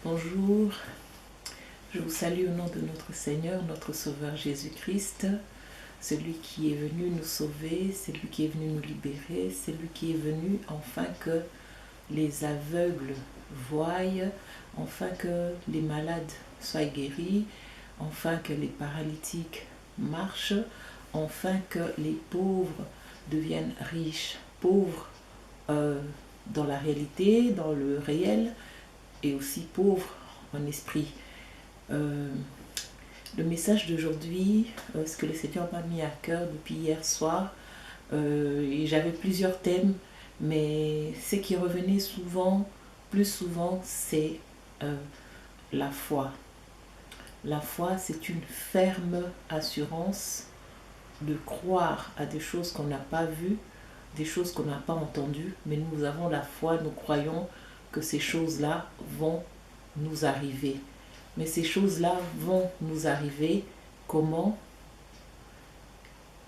Bonjour, je vous salue au nom de notre Seigneur, notre Sauveur Jésus-Christ, celui qui est venu nous sauver, celui qui est venu nous libérer, celui qui est venu afin que les aveugles voient, afin que les malades soient guéris, afin que les paralytiques marchent, afin que les pauvres deviennent riches, pauvres dans la réalité, dans le réel, et aussi pauvres en esprit. Le message d'aujourd'hui, ce que le Seigneur m'a mis à cœur depuis hier soir, et j'avais plusieurs thèmes, mais ce qui revenait souvent, plus souvent, c'est la foi. La foi, c'est une ferme assurance de croire à des choses qu'on n'a pas vues, des choses qu'on n'a pas entendues, mais nous avons la foi, nous croyons que ces choses-là vont nous arriver. Mais ces choses-là vont nous arriver comment?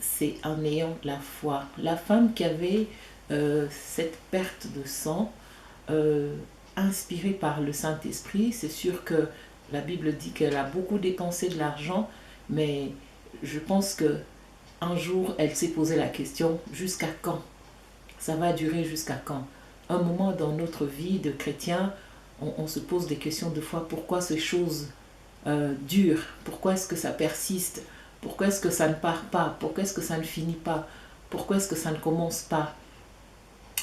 C'est en ayant la foi. La femme qui avait cette perte de sang, inspirée par le Saint-Esprit, c'est sûr que la Bible dit qu'elle a beaucoup dépensé de l'argent, mais je pense que un jour, elle s'est posé la question, jusqu'à quand? Ça va durer jusqu'à quand? Un moment dans notre vie de chrétien, on se pose des questions de foi. Pourquoi ces choses durent? Pourquoi est-ce que ça persiste? Pourquoi est-ce que ça ne part pas? Pourquoi est-ce que ça ne finit pas? Pourquoi est-ce que ça ne commence pas?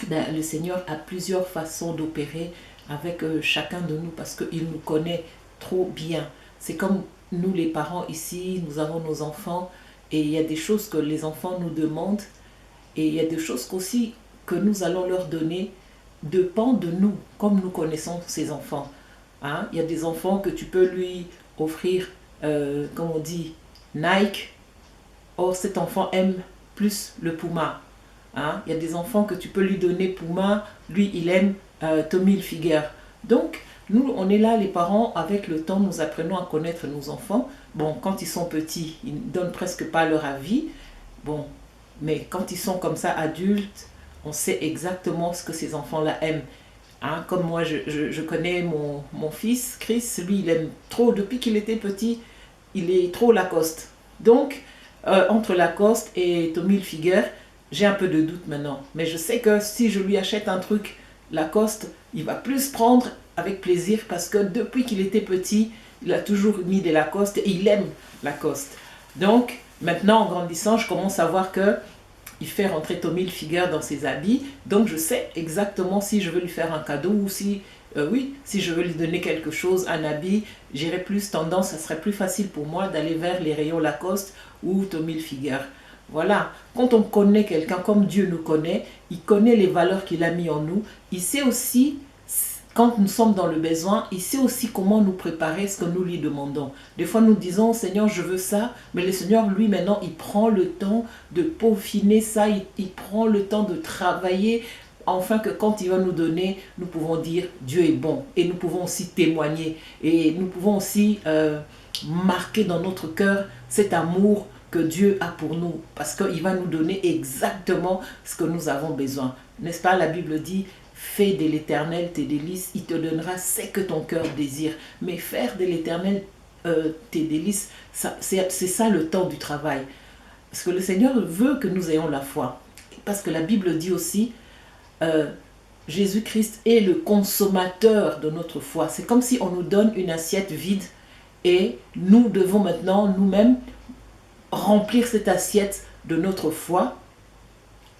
Le Seigneur a plusieurs façons d'opérer avec chacun de nous parce qu'il nous connaît trop bien. C'est comme nous les parents ici, nous avons nos enfants et il y a des choses que les enfants nous demandent et il y a des choses aussi que nous allons leur donner dépend de nous, comme nous connaissons ces enfants. Hein? Il y a des enfants que tu peux lui offrir, comme on dit, Nike. Or, cet enfant aime plus le Puma. Hein? Il y a des enfants que tu peux lui donner Puma, lui, il aime Tommy Hilfiger. Donc, nous, on est là, les parents, avec le temps, nous apprenons à connaître nos enfants. Bon, quand ils sont petits, ils ne donnent presque pas leur avis. Bon, mais quand ils sont comme ça, adultes, on sait exactement ce que ces enfants-là aiment. Hein, comme moi, je connais mon fils, Chris, lui, il aime trop, depuis qu'il était petit, il est trop Lacoste. Donc, entre Lacoste et Tommy Hilfiger, j'ai un peu de doute maintenant. Mais je sais que si je lui achète un truc Lacoste, il va plus prendre avec plaisir parce que depuis qu'il était petit, il a toujours mis des Lacoste et il aime Lacoste. Donc, maintenant, en grandissant, je commence à voir que il fait rentrer Tommy Hilfiger dans ses habits. Donc, je sais exactement si je veux lui faire un cadeau ou si, si je veux lui donner quelque chose, un habit, j'aurais plus tendance, ça serait plus facile pour moi d'aller vers les rayons Lacoste ou Tommy Hilfiger. Voilà, quand on connaît quelqu'un comme Dieu nous connaît, il connaît les valeurs qu'il a mis en nous, il sait aussi, quand nous sommes dans le besoin, il sait aussi comment nous préparer ce que nous lui demandons. Des fois nous disons, Seigneur, je veux ça, mais le Seigneur, lui, maintenant, il prend le temps de peaufiner ça, il prend le temps de travailler, afin que quand il va nous donner, nous pouvons dire, Dieu est bon, et nous pouvons aussi témoigner, et nous pouvons aussi marquer dans notre cœur cet amour que Dieu a pour nous, parce qu'il va nous donner exactement ce que nous avons besoin. N'est-ce pas, la Bible dit, fais de l'Éternel tes délices, il te donnera ce que ton cœur désire. Mais faire de l'Éternel tes délices, c'est ça le temps du travail. Parce que le Seigneur veut que nous ayons la foi. Parce que la Bible dit aussi, Jésus-Christ est le consommateur de notre foi. C'est comme si on nous donne une assiette vide et nous devons maintenant nous-mêmes remplir cette assiette de notre foi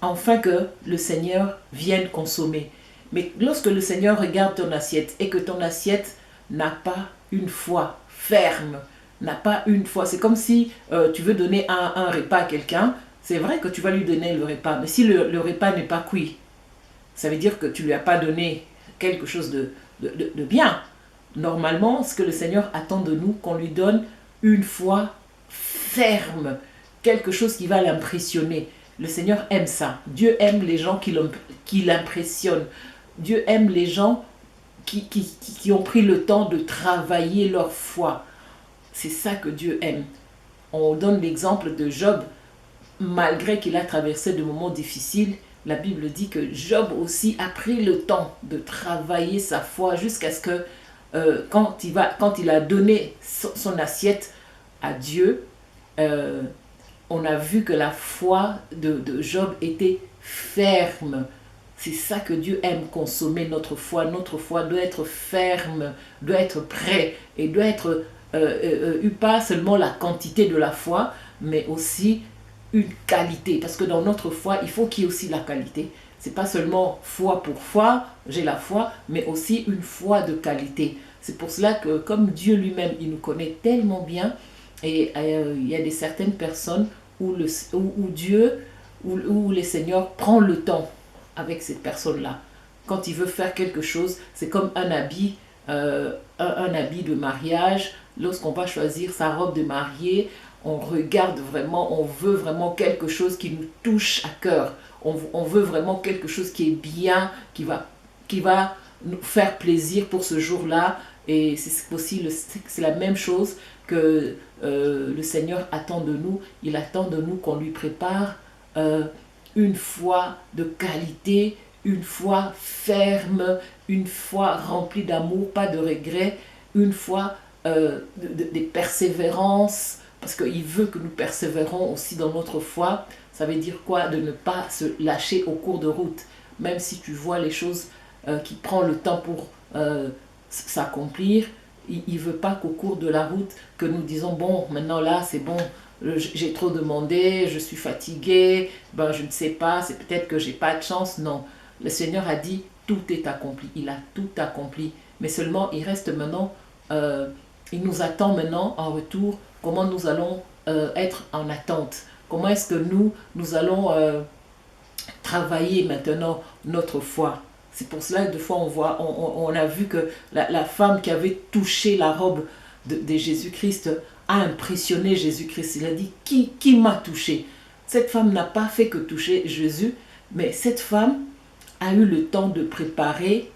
afin que le Seigneur vienne consommer. Mais lorsque le Seigneur regarde ton assiette et que ton assiette n'a pas une foi ferme, n'a pas une foi, c'est comme si tu veux donner un repas à quelqu'un, c'est vrai que tu vas lui donner le repas, mais si le repas n'est pas cuit, ça veut dire que tu ne lui as pas donné quelque chose de bien. Normalement, ce que le Seigneur attend de nous, qu'on lui donne une foi ferme, quelque chose qui va l'impressionner. Le Seigneur aime ça. Dieu aime les gens qui l'impressionnent. Dieu aime les gens qui ont pris le temps de travailler leur foi. C'est ça que Dieu aime. On donne l'exemple de Job. Malgré qu'il a traversé de moments difficiles, la Bible dit que Job aussi a pris le temps de travailler sa foi jusqu'à ce que quand il a donné son assiette à Dieu, on a vu que la foi de Job était ferme. C'est ça que Dieu aime consommer, notre foi. Notre foi doit être ferme, doit être prêt et doit être pas seulement la quantité de la foi, mais aussi une qualité. Parce que dans notre foi, il faut qu'il y ait aussi la qualité. C'est pas seulement foi pour foi, j'ai la foi, mais aussi une foi de qualité. C'est pour cela que comme Dieu lui-même, il nous connaît tellement bien, et il y a certaines personnes où Dieu, où le Seigneur prend le temps avec cette personne-là. Quand il veut faire quelque chose, c'est comme un habit de mariage. Lorsqu'on va choisir sa robe de mariée, on regarde vraiment, on veut vraiment quelque chose qui nous touche à cœur. On veut vraiment quelque chose qui est bien, qui va nous faire plaisir pour ce jour-là. Et c'est aussi c'est la même chose que le Seigneur attend de nous. Il attend de nous qu'on lui prépare une foi de qualité, une foi ferme, une foi remplie d'amour, pas de regrets, une foi de persévérance, parce qu'il veut que nous persévérons aussi dans notre foi. Ça veut dire quoi? De ne pas se lâcher au cours de route. Même si tu vois les choses qui prennent le temps pour s'accomplir, il ne veut pas qu'au cours de la route, que nous disons, bon, maintenant là, c'est bon, j'ai trop demandé, je suis fatigué, ben, je ne sais pas, c'est peut-être que j'ai pas de chance. Non, le Seigneur a dit, tout est accompli, il a tout accompli. Mais seulement, il reste maintenant, il nous attend maintenant en retour, comment nous allons être en attente. Comment est-ce que nous allons travailler maintenant notre foi. C'est pour cela que des fois on a vu que la femme qui avait touché la robe de Jésus-Christ a impressionné Jésus-Christ. Il a dit, qui m'a touché? Cette femme n'a pas fait que toucher Jésus, mais cette femme a eu le temps de préparer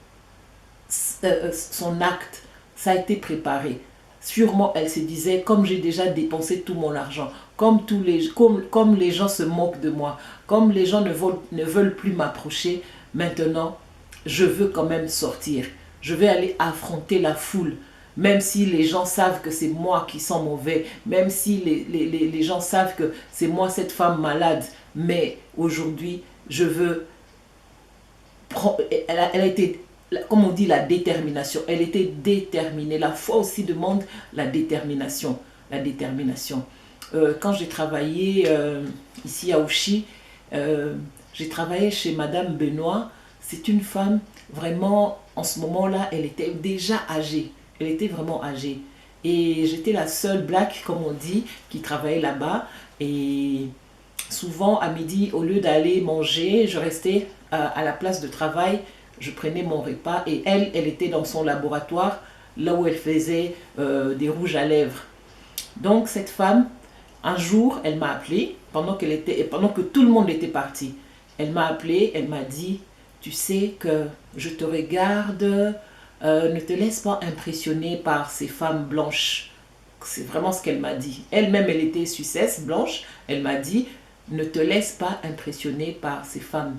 son acte. Ça a été préparé. Sûrement, elle se disait, comme j'ai déjà dépensé tout mon argent, comme les gens se moquent de moi, comme les gens ne veulent plus m'approcher, maintenant, je veux quand même sortir. Je vais aller affronter la foule. Même si les gens savent que c'est moi qui sens mauvais, même si les gens savent que c'est moi cette femme malade, mais aujourd'hui, je veux... Elle a été, comme on dit, la détermination. Elle était déterminée. La foi aussi demande la détermination. La détermination. Quand j'ai travaillé ici à Ouchy, j'ai travaillé chez Madame Benoît. C'est une femme, vraiment, en ce moment-là, elle était déjà âgée. Elle était vraiment âgée. Et j'étais la seule black, comme on dit, qui travaillait là-bas. Et souvent, à midi, au lieu d'aller manger, je restais à la place de travail. Je prenais mon repas et elle était dans son laboratoire, là où elle faisait des rouges à lèvres. Donc, cette femme, un jour, elle m'a appelé pendant que tout le monde était parti. Elle m'a appelé, elle m'a dit, tu sais que je te regarde, ne te laisse pas impressionner par ces femmes blanches. C'est vraiment ce qu'elle m'a dit. Elle-même, elle était suissesse, blanche. Elle m'a dit, ne te laisse pas impressionner par ces femmes.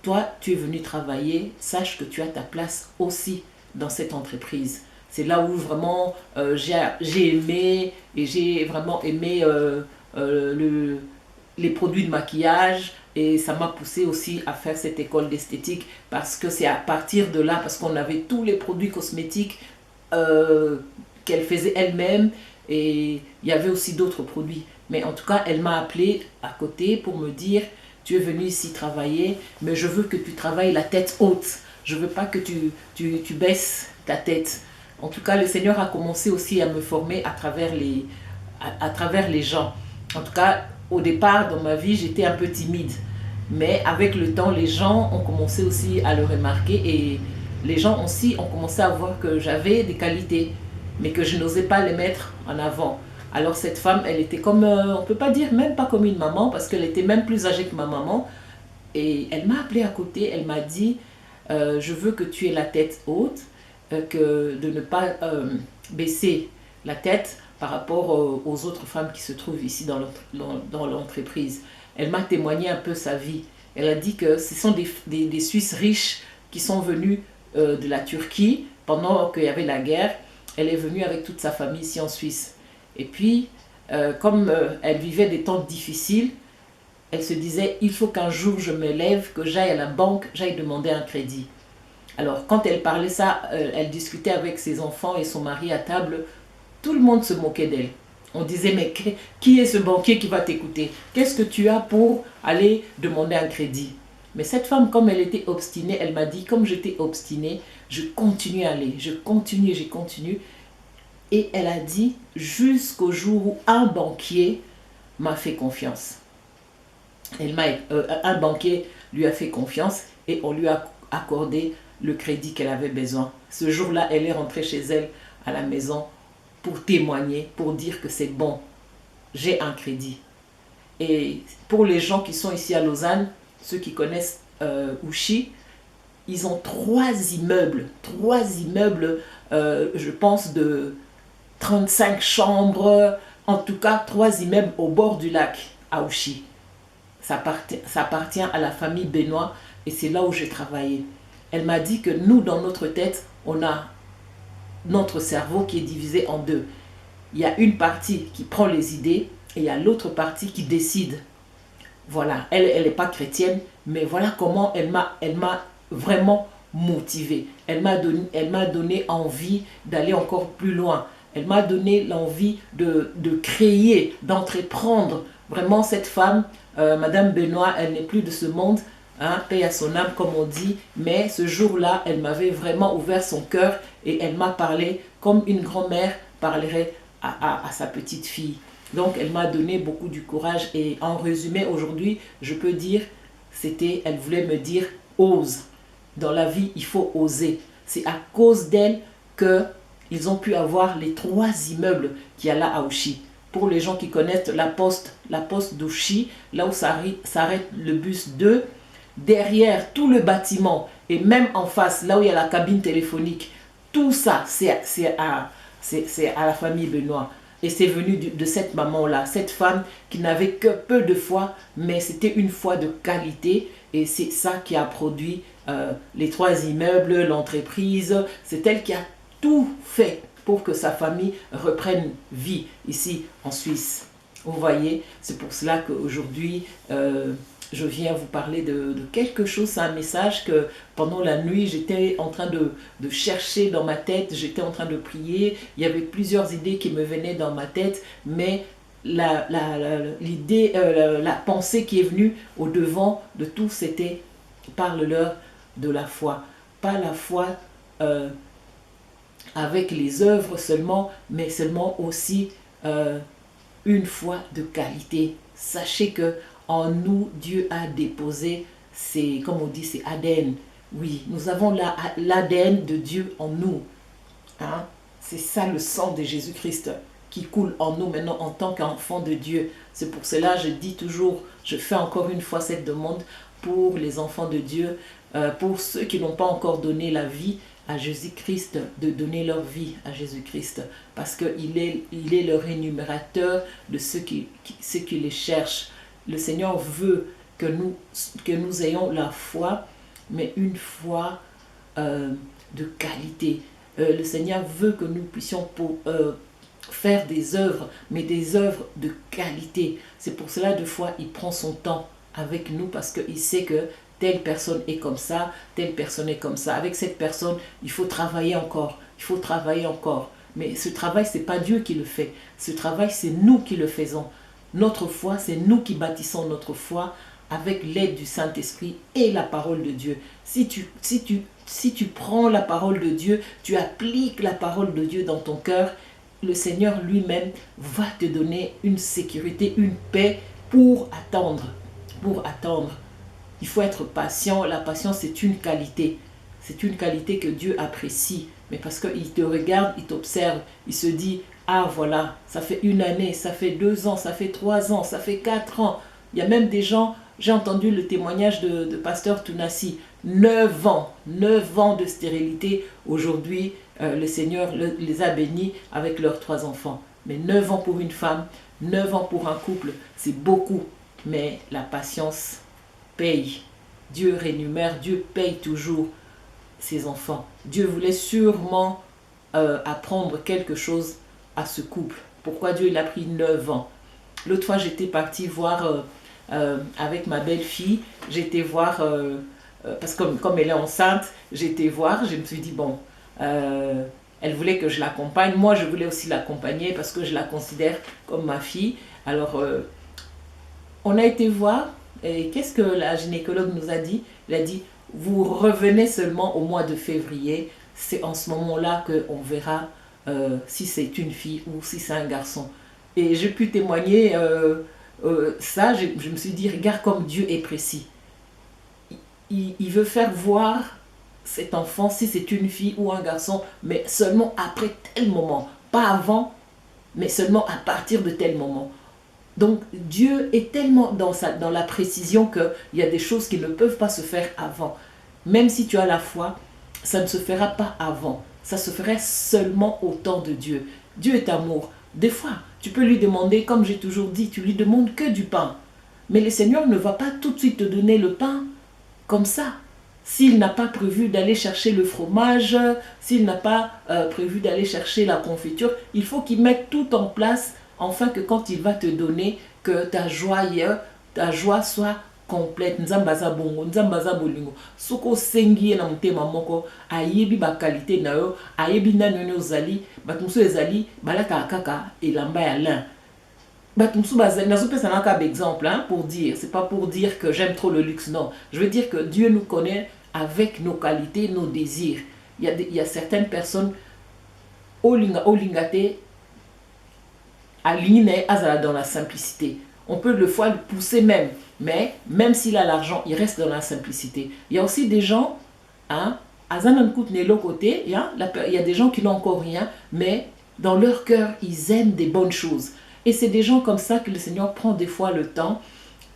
Toi, tu es venu travailler, sache que tu as ta place aussi dans cette entreprise. C'est là où vraiment j'ai aimé, et j'ai vraiment aimé les produits de maquillage, et ça m'a poussé aussi à faire cette école d'esthétique, parce que c'est à partir de là, parce qu'on avait tous les produits cosmétiques qu'elle faisait elle-même, et il y avait aussi d'autres produits. Mais en tout cas, elle m'a appelé à côté pour me dire, tu es venu ici travailler, mais je veux que tu travailles la tête haute. Je ne veux pas que tu baisses ta tête. En tout cas, le Seigneur a commencé aussi à me former à travers les gens. En tout cas, au départ, dans ma vie, j'étais un peu timide. Mais avec le temps, les gens ont commencé aussi à le remarquer, et les gens aussi ont commencé à voir que j'avais des qualités, mais que je n'osais pas les mettre en avant. Alors cette femme, elle était comme, on ne peut pas dire même pas comme une maman, parce qu'elle était même plus âgée que ma maman. Et elle m'a appelée à côté, elle m'a dit, je veux que tu aies la tête haute, que de ne pas baisser la tête par rapport aux autres femmes qui se trouvent ici dans l'entreprise. Elle m'a témoigné un peu sa vie. Elle a dit que ce sont des Suisses riches qui sont venus de la Turquie, pendant qu'il y avait la guerre, elle est venue avec toute sa famille ici en Suisse. Et puis, comme elle vivait des temps difficiles, elle se disait, il faut qu'un jour je me lève, que j'aille à la banque, j'aille demander un crédit. Alors, quand elle parlait ça, elle discutait avec ses enfants et son mari à table, tout le monde se moquait d'elle. On disait, mais qui est ce banquier qui va t'écouter? Qu'est-ce que tu as pour aller demander un crédit? Mais cette femme, comme elle était obstinée, elle m'a dit, comme j'étais obstinée, je continue à aller, je continue, j'ai continué. Et elle a dit, jusqu'au jour où un banquier m'a fait confiance. Un banquier lui a fait confiance et on lui a accordé le crédit qu'elle avait besoin. Ce jour-là, elle est rentrée chez elle à la maison pour témoigner, pour dire que c'est bon, j'ai un crédit. Et pour les gens qui sont ici à Lausanne, ceux qui connaissent Ouchy, ils ont trois immeubles, je pense de 35 chambres, en tout cas 3 immeubles au bord du lac à Ouchy. Ça appartient à la famille Benoît et c'est là où j'ai travaillé. Elle m'a dit que nous, dans notre tête, on a notre cerveau qui est divisé en deux. Il y a une partie qui prend les idées et il y a l'autre partie qui décide. Voilà, elle n'est pas chrétienne, mais voilà comment elle m'a vraiment motivée. Elle m'a donné envie d'aller encore plus loin. Elle m'a donné l'envie de créer, d'entreprendre. Vraiment, cette femme, Madame Benoît, elle n'est plus de ce monde, hein, paix à son âme comme on dit, mais ce jour-là, elle m'avait vraiment ouvert son cœur et elle m'a parlé comme une grand-mère parlerait à sa petite fille. Donc, elle m'a donné beaucoup du courage et en résumé, aujourd'hui, je peux dire, elle voulait me dire, ose. Dans la vie, il faut oser. C'est à cause d'elle qu'ils ont pu avoir les 3 immeubles qu'il y a là à Ouchy. Pour les gens qui connaissent la poste d'Ouchy, là où s'arrête le bus 2, derrière tout le bâtiment et même en face, là où il y a la cabine téléphonique, tout ça, c'est à la famille Benoît. Et c'est venu de cette maman-là, cette femme qui n'avait que peu de foi, mais c'était une foi de qualité. Et c'est ça qui a produit les 3 immeubles, l'entreprise. C'est elle qui a tout fait pour que sa famille reprenne vie ici en Suisse. Vous voyez, c'est pour cela qu'aujourd'hui, je viens vous parler de quelque chose. C'est un message que pendant la nuit, j'étais en train de chercher dans ma tête, j'étais en train de prier. Il y avait plusieurs idées qui me venaient dans ma tête, mais la pensée qui est venue au devant de tout, c'était parle-leur de la foi. Pas la foi avec les œuvres seulement, mais seulement aussi une foi de qualité. Sachez que en nous, Dieu a déposé, comme on dit, c'est ADN. Oui, nous avons l'ADN de Dieu en nous. Hein? C'est ça le sang de Jésus-Christ qui coule en nous maintenant en tant qu'enfants de Dieu. C'est pour cela je dis toujours, je fais encore une fois cette demande pour les enfants de Dieu, pour ceux qui n'ont pas encore donné la vie à Jésus-Christ, de donner leur vie à Jésus-Christ, parce qu'il est le rémunérateur de ceux qui les cherchent. Le Seigneur veut que nous ayons la foi, mais une foi de qualité. Le Seigneur veut que nous puissions faire des œuvres, mais des œuvres de qualité. C'est pour cela, deux fois, il prend son temps avec nous, parce qu'il sait que telle personne est comme ça, telle personne est comme ça. Avec cette personne, il faut travailler encore, il faut travailler encore. Mais ce travail, ce n'est pas Dieu qui le fait. Ce travail, c'est nous qui le faisons. Notre foi, c'est nous qui bâtissons notre foi avec l'aide du Saint-Esprit et la parole de Dieu. Si tu prends la parole de Dieu, tu appliques la parole de Dieu dans ton cœur, le Seigneur lui-même va te donner une sécurité, une paix pour attendre. Pour attendre. Il faut être patient. La patience, c'est une qualité. C'est une qualité que Dieu apprécie. Mais parce qu'il te regarde, il t'observe, il se dit, ah voilà, ça fait 1 année, ça fait 2 ans, ça fait 3 ans, ça fait 4 ans. Il y a même des gens, j'ai entendu le témoignage de pasteur Tounassi, 9 ans de stérilité. Aujourd'hui, le Seigneur les a bénis avec leurs 3 enfants. Mais 9 ans pour une femme, 9 ans pour un couple, c'est beaucoup. Mais la patience paye. Dieu rémunère, Dieu paye toujours. ses enfants. Dieu voulait sûrement apprendre quelque chose à ce couple. Pourquoi Dieu il a pris 9 ans? L'autre fois, j'étais partie voir avec ma belle-fille, j'étais voir, parce que comme elle est enceinte, j'étais voir, je me suis dit, bon, elle voulait que je l'accompagne, moi je voulais aussi l'accompagner parce que je la considère comme ma fille. Alors, on a été voir, et qu'est-ce que la gynécologue nous a dit? Elle a dit, vous revenez seulement au mois de février, c'est en ce moment-là qu'on verra si c'est une fille ou si c'est un garçon. Et j'ai pu témoigner ça, je me suis dit, regarde comme Dieu est précis. Il veut faire voir cet enfant si c'est une fille ou un garçon, mais seulement après tel moment. Pas avant, mais seulement à partir de tel moment. Donc Dieu est tellement dans la précision qu'il y a des choses qui ne peuvent pas se faire avant. Même si tu as la foi, ça ne se fera pas avant. Ça se ferait seulement au temps de Dieu. Dieu est amour. Des fois, tu peux lui demander, comme j'ai toujours dit, tu lui demandes que du pain. Mais le Seigneur ne va pas tout de suite te donner le pain comme ça. S'il n'a pas prévu d'aller chercher le fromage, s'il n'a pas prévu d'aller chercher la confiture, il faut qu'il mette tout en place afin que quand il va te donner, que ta joie soit complète. Nzambaza bongo, nzambaza bolingo. Soko sengi na mutema moko, ayebi ba qualité na yo, ayebi nanu ozali, batumso ezali, balaka kaka elamba ya lin. Exemple pour dire, c'est pas pour dire que j'aime trop le luxe, non. Je veux dire que Dieu nous connaît avec nos qualités, nos désirs. Il y a certaines personnes, olingate, aligné dans la simplicité. On peut le fois le pousser même, mais même s'il a l'argent, il reste dans la simplicité. Il y a aussi des gens, hein, il y a des gens qui n'ont encore rien, mais dans leur cœur, ils aiment des bonnes choses. Et c'est des gens comme ça que le Seigneur prend des fois le temps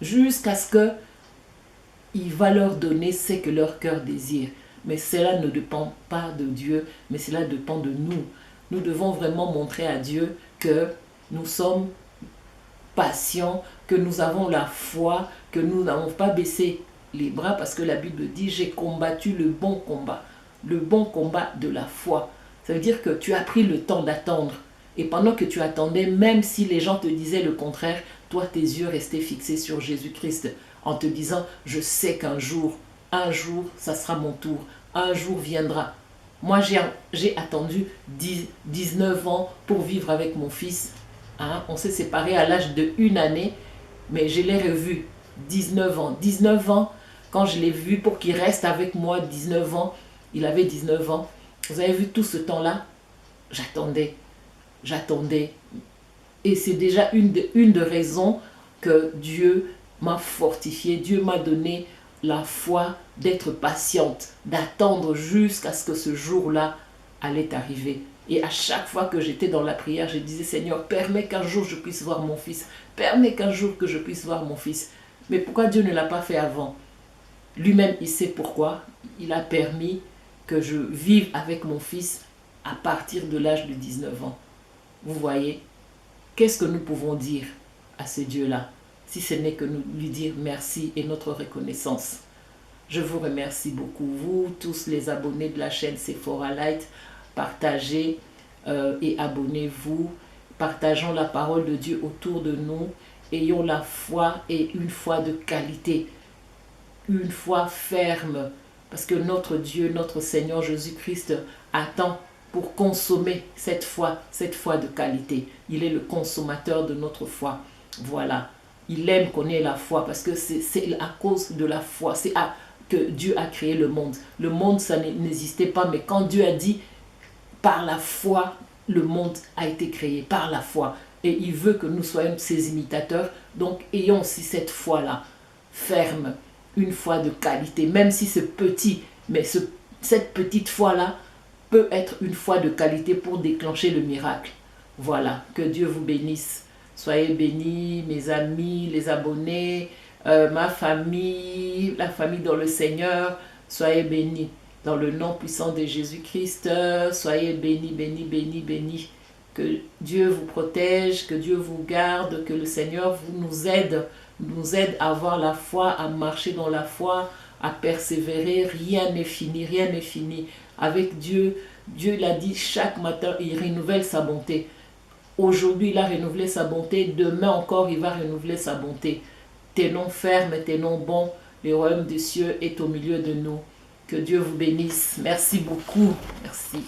jusqu'à ce qu'il va leur donner ce que leur cœur désire. Mais cela ne dépend pas de Dieu, mais cela dépend de nous. Nous devons vraiment montrer à Dieu que nous sommes patients, que nous avons la foi, que nous n'avons pas baissé les bras parce que la Bible dit « J'ai combattu le bon combat de la foi ». Ça veut dire que tu as pris le temps d'attendre. Et pendant que tu attendais, même si les gens te disaient le contraire, toi, tes yeux restaient fixés sur Jésus-Christ en te disant, je sais qu'un jour, ça sera mon tour. Un jour viendra. Moi, j'ai attendu 19 ans pour vivre avec mon fils. Hein? On s'est séparés à l'âge de 1 année, mais je l'ai revu 19 ans. 19 ans, quand je l'ai vu pour qu'il reste avec moi 19 ans, il avait 19 ans. Vous avez vu tout ce temps-là, j'attendais. Et c'est déjà une des raisons que Dieu m'a fortifié. Dieu m'a donné la foi d'être patiente, d'attendre jusqu'à ce que ce jour-là allait arriver. Et à chaque fois que j'étais dans la prière, je disais, Seigneur, permets qu'un jour je puisse voir mon fils. Permets qu'un jour que je puisse voir mon fils. Mais pourquoi Dieu ne l'a pas fait avant? Lui-même, il sait pourquoi. Il a permis que je vive avec mon fils à partir de l'âge de 19 ans. Vous voyez, qu'est-ce que nous pouvons dire à ce Dieu-là, si ce n'est que nous lui dire merci et notre reconnaissance. Je vous remercie beaucoup, vous tous les abonnés de la chaîne Sephora Light. Partagez et abonnez-vous. Partageons la parole de Dieu autour de nous. Ayons la foi et une foi de qualité. Une foi ferme. Parce que notre Dieu, notre Seigneur Jésus-Christ attend pour consommer cette foi de qualité. Il est le consommateur de notre foi. Voilà. Il aime qu'on ait la foi parce que c'est à cause de la foi. C'est que Dieu a créé le monde. Le monde, ça n'existait pas, mais quand Dieu a dit, par la foi, le monde a été créé, par la foi. Et il veut que nous soyons ses imitateurs. Donc, ayons aussi cette foi-là, ferme, une foi de qualité, même si c'est petit, mais cette petite foi-là peut être une foi de qualité pour déclencher le miracle. Voilà, que Dieu vous bénisse. Soyez bénis, mes amis, les abonnés, ma famille, la famille dans le Seigneur. Soyez bénis. Dans le nom puissant de Jésus-Christ, soyez bénis, bénis, bénis, bénis. Que Dieu vous protège, que Dieu vous garde, que le Seigneur nous aide à avoir la foi, à marcher dans la foi, à persévérer. Rien n'est fini, rien n'est fini. Avec Dieu, Dieu l'a dit, chaque matin, il renouvelle sa bonté. Aujourd'hui, il a renouvelé sa bonté. Demain encore, il va renouveler sa bonté. Tenons ferme, tenons bon. Le royaume des cieux est au milieu de nous. Que Dieu vous bénisse. Merci beaucoup. Merci.